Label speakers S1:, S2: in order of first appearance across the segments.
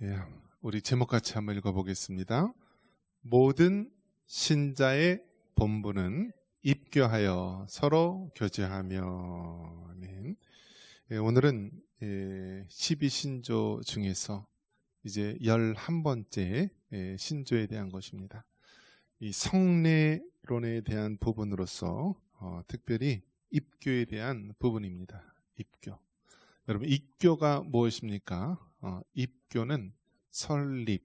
S1: 예, 우리 제목 같이 한번 읽어보겠습니다. 모든 신자의 본분은 입교하여 서로 교제하며. 아멘. 예, 오늘은 12신조 중에서 이제 11번째 신조에 대한 것입니다. 이 성례론에 대한 부분으로서 특별히 입교에 대한 부분입니다. 입교. 여러분, 입교가 무엇입니까? 입교는 설립,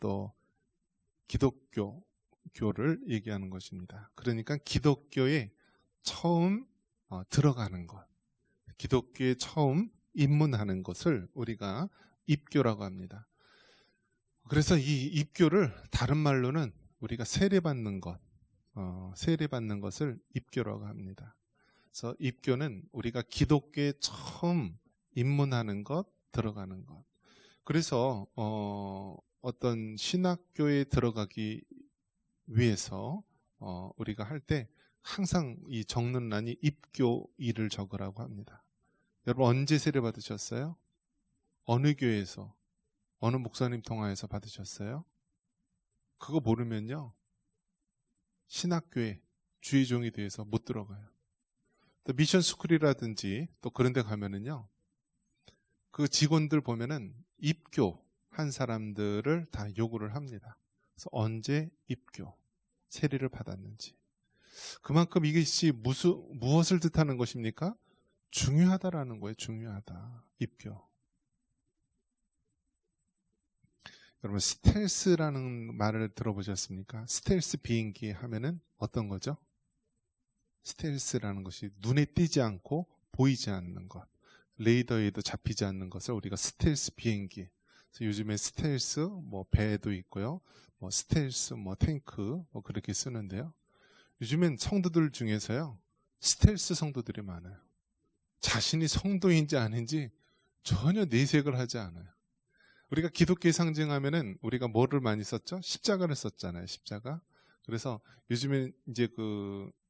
S1: 또 기독교를 얘기하는 것입니다. 그러니까 기독교에 처음 들어가는 것, 기독교에 처음 입문하는 것을 우리가 입교라고 합니다. 그래서 이 입교를 다른 말로는 우리가 세례받는 것, 세례받는 것을 입교라고 합니다. 그래서 입교는 우리가 기독교에 처음 입문하는 것, 들어가는 것. 그래서 어떤 신학교에 들어가기 위해서 우리가 할 때 항상 이 적는 란이 입교일을 적으라고 합니다. 여러분, 언제 세례 받으셨어요? 어느 교회에서, 어느 목사님 통하여서 받으셨어요? 그거 모르면요, 신학교에 주의종이 돼서 못 들어가요. 또 미션 스쿨이라든지 또 그런 데 가면은요, 그 직원들 보면은 입교한 사람들을 다 요구를 합니다. 그래서 언제 입교, 세례를 받았는지. 그만큼 이것이 무엇을 뜻하는 것입니까? 중요하다라는 거예요. 중요하다. 입교. 여러분, 스텔스라는 말을 들어보셨습니까? 스텔스 비행기 하면은 어떤 거죠? 스텔스라는 것이 눈에 띄지 않고 보이지 않는 것, 레이더에도 잡히지 않는 것을 우리가 스텔스 비행기. 그래서 요즘에 스텔스 뭐 배도 있고요, 뭐 스텔스 뭐 탱크 뭐 그렇게 쓰는데요. 요즘엔 성도들 중에서요, 스텔스 성도들이 많아요. 자신이 성도인지 아닌지 전혀 내색을 하지 않아요. 우리가 기독교의 상징하면은 우리가 뭐를 많이 썼죠? 십자가를 썼잖아요. 십자가. 그래서 요즘에 이제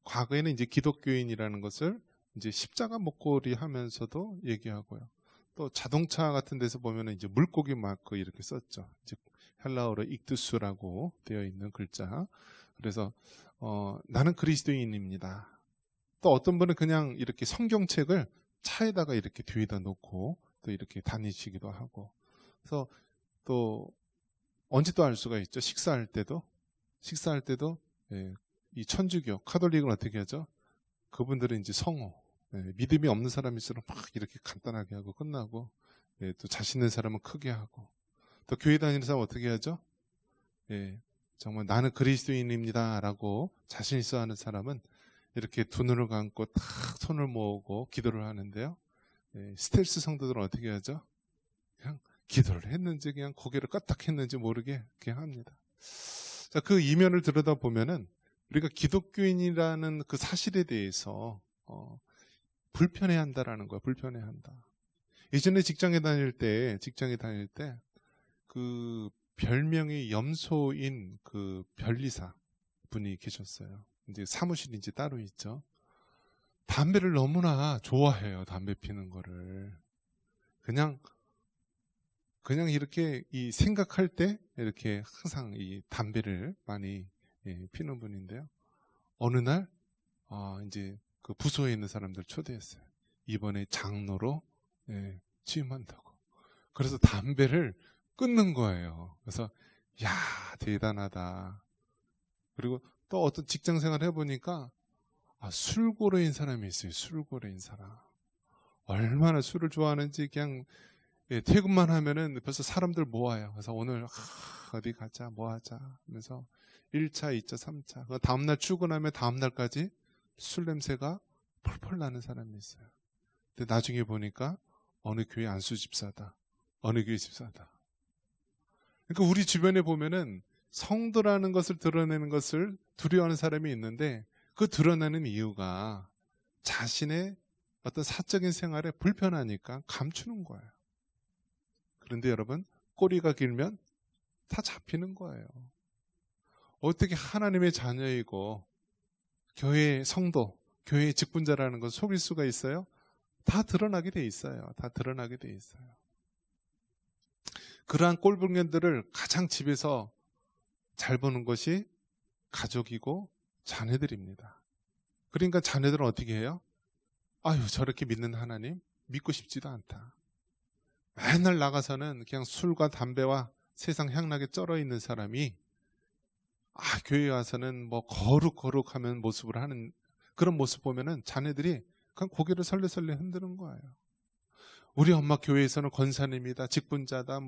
S1: 과거에는 이제 기독교인이라는 것을 이제 십자가 목걸이 하면서도 얘기하고요. 또 자동차 같은 데서 보면은 이제 물고기 마크 이렇게 썼죠. 이제 헬라어로 익두스라고 되어 있는 글자. 그래서 나는 그리스도인입니다. 또 어떤 분은 그냥 이렇게 성경책을 차에다가 이렇게 뒤에다 놓고 또 이렇게 다니시기도 하고. 그래서 또 언제 또 알 수가 있죠. 식사할 때도 이 천주교 카톨릭은 어떻게 하죠? 그분들은 이제 성호, 믿음이 없는 사람일수록 막 이렇게 간단하게 하고 끝나고, 또 자신 있는 사람은 크게 하고, 또 교회 다니는 사람 어떻게 하죠? 정말 나는 그리스도인입니다라고 자신 있어 하는 사람은 이렇게 두 눈을 감고 탁 손을 모으고 기도를 하는데요. 스텔스 성도들은 어떻게 하죠? 그냥 기도를 했는지 그냥 고개를 까딱했는지 모르게 그냥 합니다. 자, 그 이면을 들여다보면은 우리가 기독교인이라는 그 사실에 대해서 불편해한다라는 거야. 불편해한다. 예전에 직장에 다닐 때 그 별명이 염소인 그 변리사 분이 계셨어요. 이제 사무실이 이제 따로 있죠. 담배를 너무나 좋아해요. 담배 피는 거를. 그냥 이렇게 이 생각할 때 이렇게 항상 이 담배를 많이 피는 분인데요. 어느 날 이제 그 부서에 있는 사람들 초대했어요. 이번에 장로로 취임한다고. 그래서 담배를 끊는 거예요. 그래서 야, 대단하다. 그리고 또 어떤 직장 생활 해보니까 술고래인 사람이 있어요. 술고래인 사람. 얼마나 술을 좋아하는지 그냥 퇴근만 하면은 벌써 사람들 모아요. 그래서 오늘 어디 가자, 뭐 하자 하면서 1차, 2차, 3차. 다음날 출근하면 다음날까지 술 냄새가 펄펄 나는 사람이 있어요. 근데 나중에 보니까 어느 교회 안수 집사다. 어느 교회 집사다. 그러니까 우리 주변에 보면은 성도라는 것을 드러내는 것을 두려워하는 사람이 있는데 그 드러내는 이유가 자신의 어떤 사적인 생활에 불편하니까 감추는 거예요. 그런데 여러분, 꼬리가 길면 다 잡히는 거예요. 어떻게 하나님의 자녀이고 교회의 성도, 교회의 직분자라는 건 속일 수가 있어요? 다 드러나게 돼 있어요. 다 드러나게 돼 있어요. 그러한 꼴불견들을 가장 집에서 잘 보는 것이 가족이고 자녀들입니다. 그러니까 자녀들은 어떻게 해요? 아유, 저렇게 믿는 하나님 믿고 싶지도 않다. 맨날 나가서는 그냥 술과 담배와 세상 향락에 쩔어 있는 사람이 교회에 와서는 뭐 거룩하면 모습을 하는 그런 모습 보면은 자녀들이 그냥 고개를 설레설레 흔드는 거예요. 우리 엄마 교회에서는 권사님이다, 직분자다,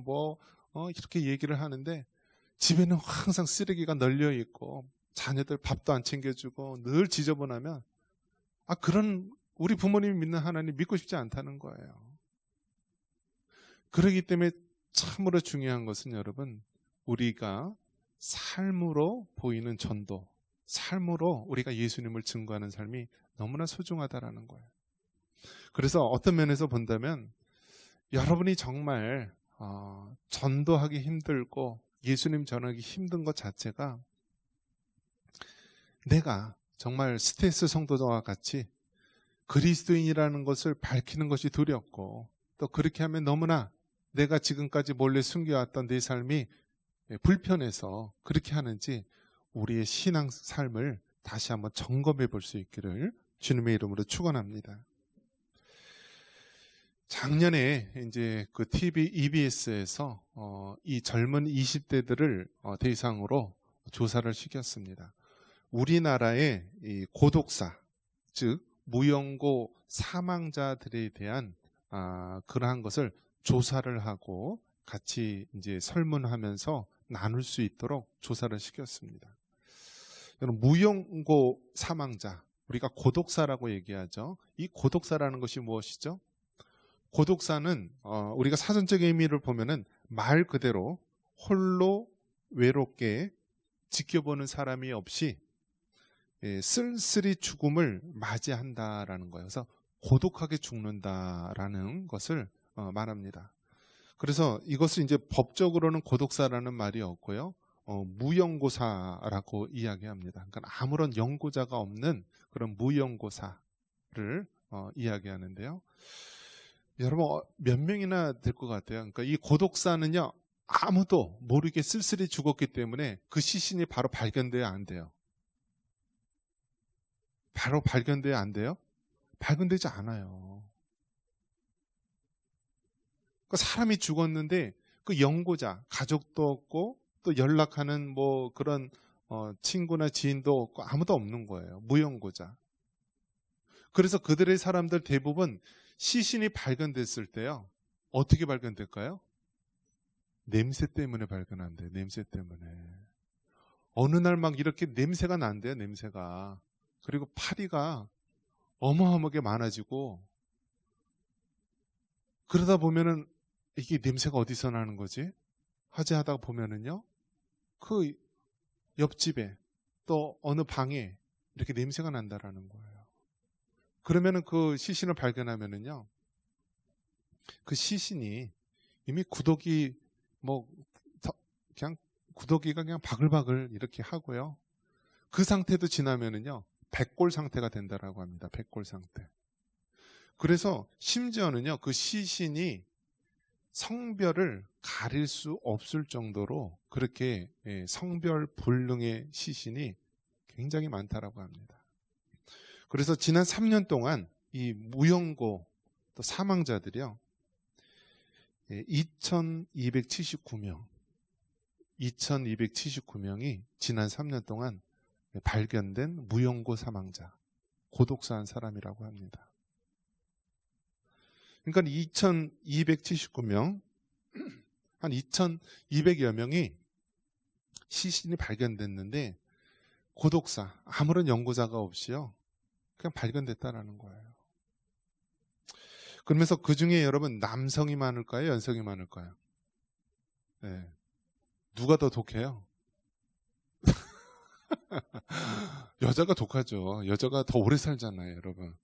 S1: 이렇게 얘기를 하는데 집에는 항상 쓰레기가 널려 있고 자녀들 밥도 안 챙겨주고 늘 지저분하면 그런 우리 부모님이 믿는 하나님 믿고 싶지 않다는 거예요. 그렇기 때문에 참으로 중요한 것은 여러분, 우리가 삶으로 보이는 전도, 삶으로 우리가 예수님을 증거하는 삶이 너무나 소중하다라는 거예요. 그래서 어떤 면에서 본다면 여러분이 정말 전도하기 힘들고 예수님 전하기 힘든 것 자체가 내가 정말 스테스 성도자와 같이 그리스도인이라는 것을 밝히는 것이 두렵고 또 그렇게 하면 너무나 내가 지금까지 몰래 숨겨왔던 내 삶이 불편해서 그렇게 하는지 우리의 신앙 삶을 다시 한번 점검해 볼 수 있기를 주님의 이름으로 축원합니다. 작년에 이제 그 TV EBS에서 이 젊은 20대들을 대상으로 조사를 시켰습니다. 우리나라의 이 고독사, 즉 무연고 사망자들에 대한 그러한 것을 조사를 하고 같이 이제 설문하면서 나눌 수 있도록 조사를 시켰습니다. 여러분, 무연고 사망자, 우리가 고독사라고 얘기하죠. 이 고독사라는 것이 무엇이죠? 고독사는 우리가 사전적인 의미를 보면은 말 그대로 홀로 외롭게 지켜보는 사람이 없이 쓸쓸히 죽음을 맞이한다라는 거예요. 그래서 고독하게 죽는다라는 것을 말합니다. 그래서 이것을 이제 법적으로는 고독사라는 말이 없고요. 무연고사라고 이야기합니다. 그러니까 아무런 연고자가 없는 그런 무연고사를 이야기하는데요. 여러분, 몇 명이나 될 것 같아요. 그러니까 이 고독사는요, 아무도 모르게 쓸쓸히 죽었기 때문에 그 시신이 바로 발견돼야 안 돼요. 바로 발견돼야 안 돼요? 발견되지 않아요. 그 사람이 죽었는데 그 연고자, 가족도 없고 또 연락하는 그런 친구나 지인도 없고 아무도 없는 거예요. 무연고자. 그래서 그들의 사람들 대부분 시신이 발견됐을 때요, 어떻게 발견될까요? 냄새 때문에 발견한대요. 냄새 때문에. 어느 날 막 이렇게 냄새가 난대요. 냄새가. 그리고 파리가 어마어마하게 많아지고 그러다 보면은 이게 냄새가 어디서 나는 거지? 하다가 보면은요, 그 옆집에 또 어느 방에 이렇게 냄새가 난다라는 거예요. 그러면은 그 시신을 발견하면은요, 그 시신이 이미 구더기가 그냥 바글바글 이렇게 하고요. 그 상태도 지나면은요, 백골 상태가 된다라고 합니다. 백골 상태. 그래서 심지어는요, 그 시신이 성별을 가릴 수 없을 정도로 그렇게 성별 불능의 시신이 굉장히 많다라고 합니다. 그래서 지난 3년 동안 이 무연고 또 사망자들이요, 2279명이 지난 3년 동안 발견된 무연고 사망자, 고독사한 사람이라고 합니다. 그러니까 2279명, 한 2200여 명이 시신이 발견됐는데 고독사, 아무런 연고자가 없이요, 그냥 발견됐다라는 거예요. 그러면서 그 중에 여러분, 남성이 많을까요? 여성이 많을까요? 네. 누가 더 독해요? 여자가 독하죠. 여자가 더 오래 살잖아요, 여러분.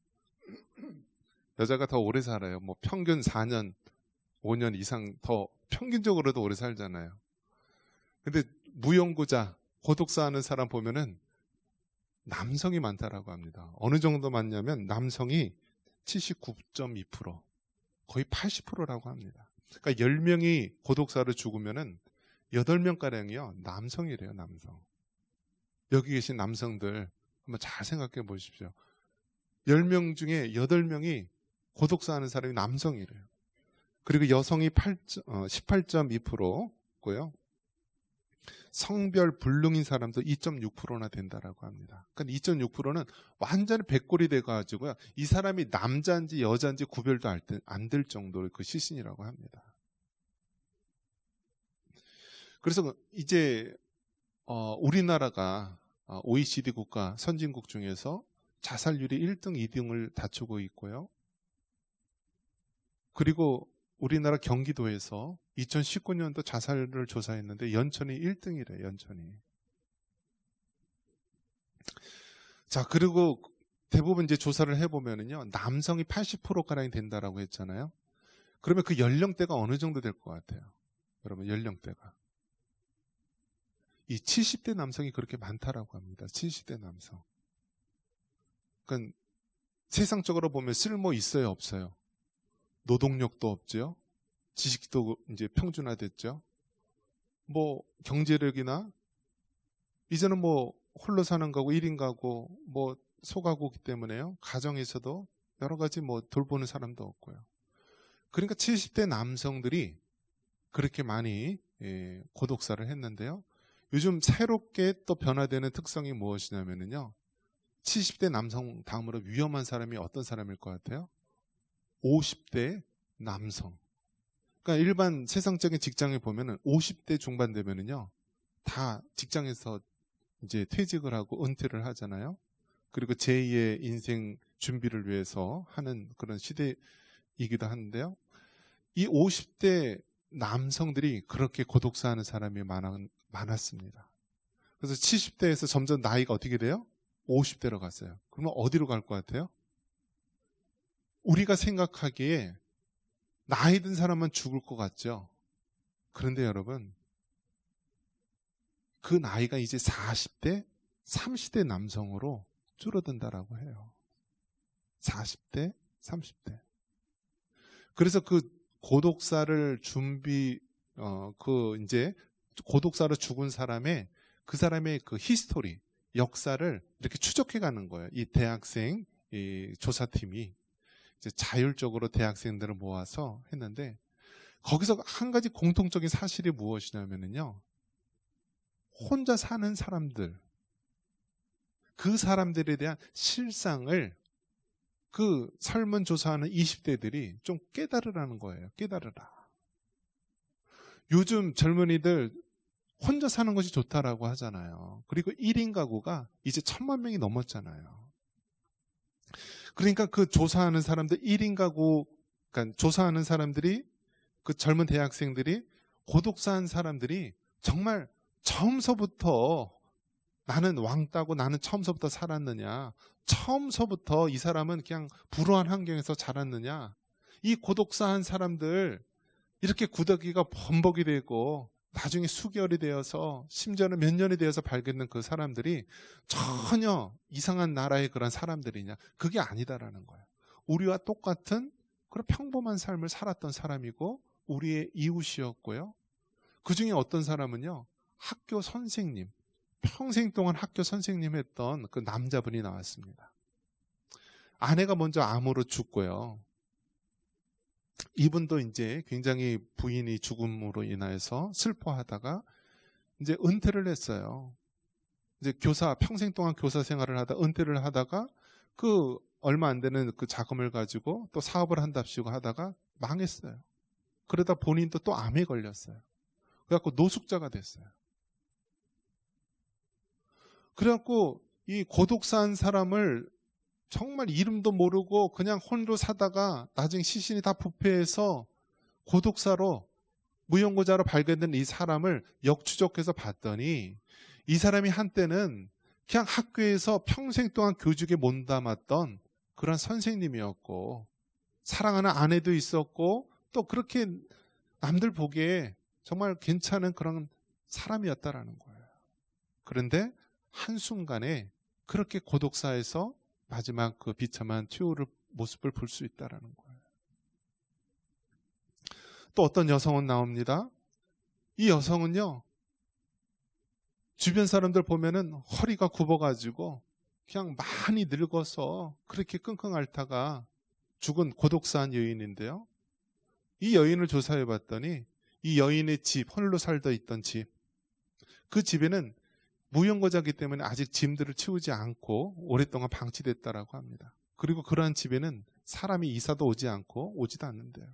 S1: 여자가 더 오래 살아요. 평균 4년, 5년 이상 더 평균적으로도 오래 살잖아요. 근데 무연고자, 고독사하는 사람 보면은 남성이 많다라고 합니다. 어느 정도 많냐면 남성이 79.2%, 거의 80%라고 합니다. 그러니까 10명이 고독사로 죽으면은 8명가량이요 남성이래요. 남성. 여기 계신 남성들 한번 잘 생각해 보십시오. 10명 중에 8명이 고독사 하는 사람이 남성이래요. 그리고 여성이 18.2%고요. 성별 불능인 사람도 2.6%나 된다라고 합니다. 그러니까 2.6%는 완전히 백골이 돼가지고요. 이 사람이 남자인지 여자인지 구별도 안 될 정도의 그 시신이라고 합니다. 그래서 이제 우리나라가 OECD 국가 선진국 중에서 자살률이 1등, 2등을 다투고 있고요. 그리고 우리나라 경기도에서 2019년도 자살을 조사했는데 연천이 1등이래. 연천이. 자, 그리고 대부분 이제 조사를 해보면은요, 남성이 80%가량이 된다라고 했잖아요. 그러면 그 연령대가 어느 정도 될 것 같아요? 여러분, 연령대가. 이 70대 남성이 그렇게 많다라고 합니다. 70대 남성. 그러니까 세상적으로 보면 쓸모 있어요, 없어요? 노동력도 없죠. 지식도 이제 평준화됐죠. 뭐 경제력이나 이제는 뭐 홀로 사는 가구, 1인 가구, 뭐 소가구기 때문에요. 가정에서도 여러 가지 뭐 돌보는 사람도 없고요. 그러니까 70대 남성들이 그렇게 많이 고독사를 했는데요. 요즘 새롭게 또 변화되는 특성이 무엇이냐면요. 70대 남성 다음으로 위험한 사람이 어떤 사람일 것 같아요? 50대 남성. 그러니까 일반 세상적인 직장에 보면은 50대 중반 되면은요. 다 직장에서 이제 퇴직을 하고 은퇴를 하잖아요. 그리고 제2의 인생 준비를 위해서 하는 그런 시대이기도 한데요. 이 50대 남성들이 그렇게 고독사하는 사람이 많았습니다. 그래서 70대에서 점점 나이가 어떻게 돼요? 50대로 갔어요. 그러면 어디로 갈 것 같아요? 우리가 생각하기에 나이 든 사람만 죽을 것 같죠? 그런데 여러분, 그 나이가 이제 40대, 30대 남성으로 줄어든다라고 해요. 40대, 30대. 그래서 그 고독사를 이제 고독사로 죽은 그 사람의 그 히스토리, 역사를 이렇게 추적해 가는 거예요. 이 대학생 조사팀이 이제 자율적으로 대학생들을 모아서 했는데 거기서 한 가지 공통적인 사실이 무엇이냐면요. 혼자 사는 사람들, 그 사람들에 대한 실상을 그 설문조사하는 20대들이 좀 깨달으라는 거예요. 깨달으라. 요즘 젊은이들 혼자 사는 것이 좋다라고 하잖아요. 그리고 1인 가구가 이제 1000만 명이 넘었잖아요. 그러니까 그 조사하는 사람들 1인 가구, 그러니까 조사하는 사람들이 그 젊은 대학생들이 고독사한 사람들이 정말 처음서부터 나는 왕따고 나는 처음서부터 살았느냐, 처음서부터 이 사람은 그냥 불우한 환경에서 자랐느냐, 이 고독사한 사람들 이렇게 구더기가 범벅이 되고 나중에 수개월이 되어서 심지어는 몇 년이 되어서 발견된 그 사람들이 전혀 이상한 나라의 그런 사람들이냐, 그게 아니다라는 거예요. 우리와 똑같은 그런 평범한 삶을 살았던 사람이고 우리의 이웃이었고요. 그 중에 어떤 사람은요, 학교 선생님, 평생 동안 학교 선생님 했던 그 남자분이 나왔습니다. 아내가 먼저 암으로 죽고요. 이분도 이제 굉장히 부인이 죽음으로 인해서 슬퍼하다가 이제 은퇴를 했어요. 이제 평생 동안 교사 생활을 하다 은퇴를 하다가 그 얼마 안 되는 그 자금을 가지고 또 사업을 한답시고 하다가 망했어요. 그러다 본인도 또 암에 걸렸어요. 그래갖고 노숙자가 됐어요. 그래갖고 이 고독사한 사람을 정말 이름도 모르고 그냥 홀로 사다가 나중에 시신이 다 부패해서 고독사로 무용고자로 발견된 이 사람을 역추적해서 봤더니 이 사람이 한때는 그냥 학교에서 평생 동안 교직에 몸담았던 그런 선생님이었고 사랑하는 아내도 있었고 또 그렇게 남들 보기에 정말 괜찮은 그런 사람이었다라는 거예요. 그런데 한순간에 그렇게 고독사에서 마지막 그 비참한 최후의 모습을 볼 수 있다라는 거예요. 또 어떤 여성은 나옵니다. 이 여성은요, 주변 사람들 보면은 허리가 굽어가지고 그냥 많이 늙어서 그렇게 끙끙 앓다가 죽은 고독사한 여인인데요. 이 여인을 조사해 봤더니 이 여인의 집, 홀로 살다 있던 집, 그 집에는 무용고자이기 때문에 아직 짐들을 치우지 않고 오랫동안 방치됐다라고 합니다. 그리고 그러한 집에는 사람이 이사도 오지 않고 오지도 않는데요.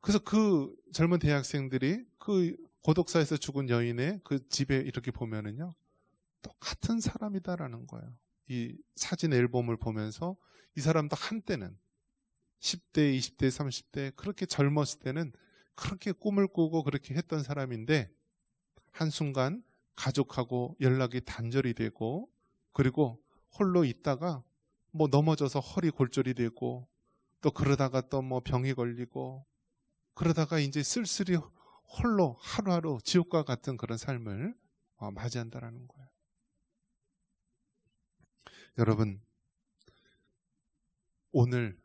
S1: 그래서 그 젊은 대학생들이 그 고독사에서 죽은 여인의 그 집에 이렇게 보면은요, 똑같은 사람이다라는 거예요. 이 사진 앨범을 보면서 이 사람도 한때는 10대, 20대, 30대 그렇게 젊었을 때는 그렇게 꿈을 꾸고 그렇게 했던 사람인데 한순간 가족하고 연락이 단절이 되고 그리고 홀로 있다가 뭐 넘어져서 허리 골절이 되고 또 그러다가 또 뭐 병이 걸리고 그러다가 이제 쓸쓸히 홀로 하루하루 지옥과 같은 그런 삶을 맞이한다라는 거예요. 여러분, 오늘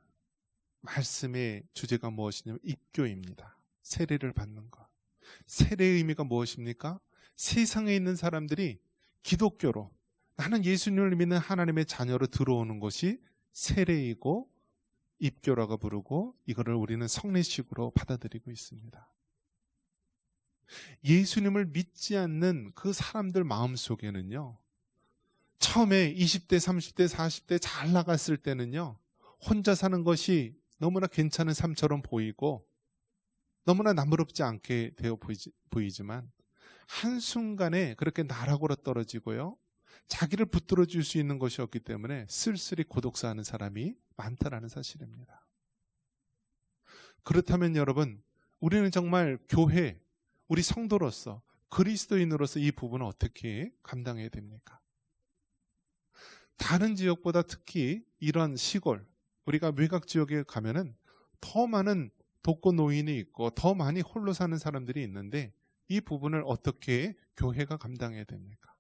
S1: 말씀의 주제가 무엇이냐면 입교입니다. 세례를 받는 것. 세례의 의미가 무엇입니까? 세상에 있는 사람들이 기독교로 나는 예수님을 믿는 하나님의 자녀로 들어오는 것이 세례이고 입교라고 부르고 이거를 우리는 성례식으로 받아들이고 있습니다. 예수님을 믿지 않는 그 사람들 마음속에는요, 처음에 20대, 30대, 40대 잘 나갔을 때는요, 혼자 사는 것이 너무나 괜찮은 삶처럼 보이고 너무나 남부럽지 않게 되어 보이지만 한순간에 그렇게 나락으로 떨어지고요, 자기를 붙들어 줄 수 있는 것이 없기 때문에 쓸쓸히 고독사하는 사람이 많다라는 사실입니다. 그렇다면 여러분, 우리는 정말 교회, 우리 성도로서 그리스도인으로서 이 부분을 어떻게 감당해야 됩니까? 다른 지역보다 특히 이런 시골, 우리가 외곽 지역에 가면은 더 많은 독거 노인이 있고 더 많이 홀로 사는 사람들이 있는데 이 부분을 어떻게 교회가 감당해야 됩니까?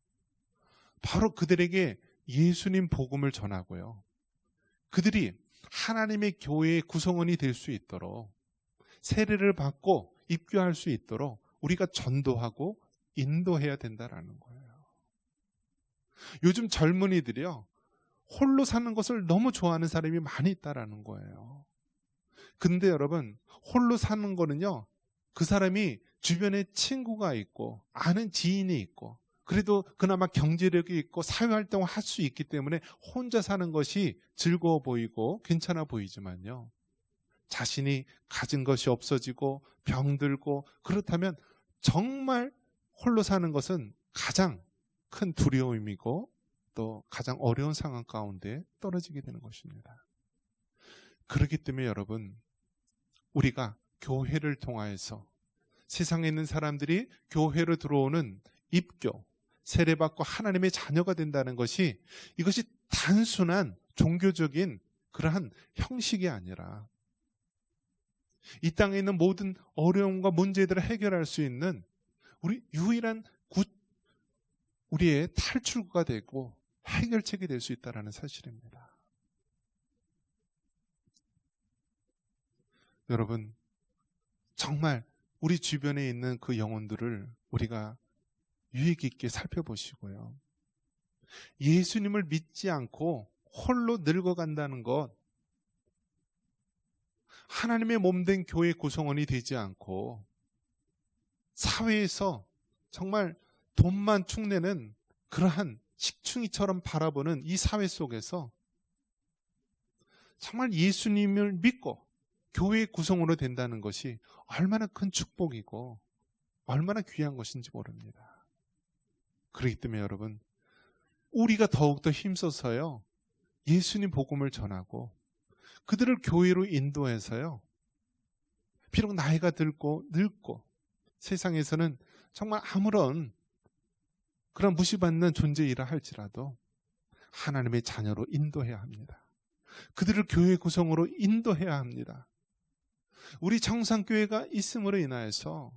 S1: 바로 그들에게 예수님 복음을 전하고요, 그들이 하나님의 교회의 구성원이 될 수 있도록 세례를 받고 입교할 수 있도록 우리가 전도하고 인도해야 된다라는 거예요. 요즘 젊은이들이요, 홀로 사는 것을 너무 좋아하는 사람이 많이 있다라는 거예요. 근데 여러분, 홀로 사는 거는요, 그 사람이 주변에 친구가 있고 아는 지인이 있고 그래도 그나마 경제력이 있고 사회활동을 할 수 있기 때문에 혼자 사는 것이 즐거워 보이고 괜찮아 보이지만요, 자신이 가진 것이 없어지고 병들고 그렇다면 정말 홀로 사는 것은 가장 큰 두려움이고 또 가장 어려운 상황 가운데 떨어지게 되는 것입니다. 그렇기 때문에 여러분, 우리가 교회를 통하여서 세상에 있는 사람들이 교회로 들어오는 입교, 세례받고 하나님의 자녀가 된다는 것이 이것이 단순한 종교적인 그러한 형식이 아니라 이 땅에 있는 모든 어려움과 문제들을 해결할 수 있는 우리 유일한 우리의 탈출구가 되고 해결책이 될 수 있다는 사실입니다. 여러분, 정말 우리 주변에 있는 그 영혼들을 우리가 유익 있게 살펴보시고요, 예수님을 믿지 않고 홀로 늙어간다는 것, 하나님의 몸된 교회 구성원이 되지 않고 사회에서 정말 돈만 축내는 그러한 식충이처럼 바라보는 이 사회 속에서 정말 예수님을 믿고 교회의 구성원으로 된다는 것이 얼마나 큰 축복이고 얼마나 귀한 것인지 모릅니다. 그렇기 때문에 여러분, 우리가 더욱더 힘써서요, 예수님 복음을 전하고 그들을 교회로 인도해서요, 비록 나이가 들고 늙고 세상에서는 정말 아무런 그런 무시받는 존재이라 할지라도 하나님의 자녀로 인도해야 합니다. 그들을 교회 구성으로 인도해야 합니다. 우리 청산교회가 있음으로 인하여서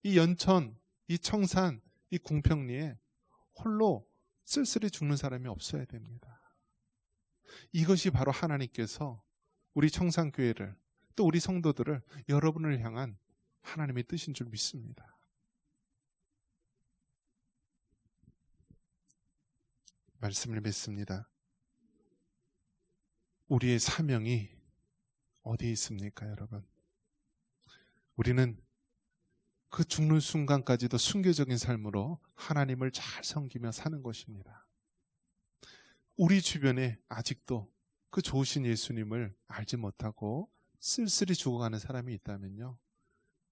S1: 이 연천, 이 청산, 이 궁평리에 홀로 쓸쓸히 죽는 사람이 없어야 됩니다. 이것이 바로 하나님께서 우리 청산교회를 또 우리 성도들을 여러분을 향한 하나님의 뜻인 줄 믿습니다. 말씀을 맺습니다. 우리의 사명이 어디에 있습니까, 여러분? 우리는 그 죽는 순간까지도 순교적인 삶으로 하나님을 잘 섬기며 사는 것입니다. 우리 주변에 아직도 그 좋으신 예수님을 알지 못하고 쓸쓸히 죽어가는 사람이 있다면요,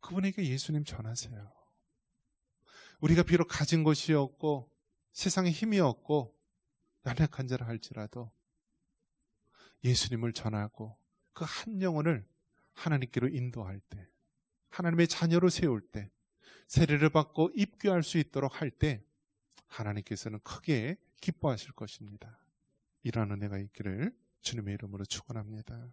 S1: 그분에게 예수님 전하세요. 우리가 비록 가진 것이 없고 세상에 힘이 없고 연약한 자라 할지라도 예수님을 전하고 그 한 영혼을 하나님께로 인도할 때, 하나님의 자녀로 세울 때, 세례를 받고 입교할 수 있도록 할 때 하나님께서는 크게 기뻐하실 것입니다. 이러한 은혜가 있기를 주님의 이름으로 축원합니다.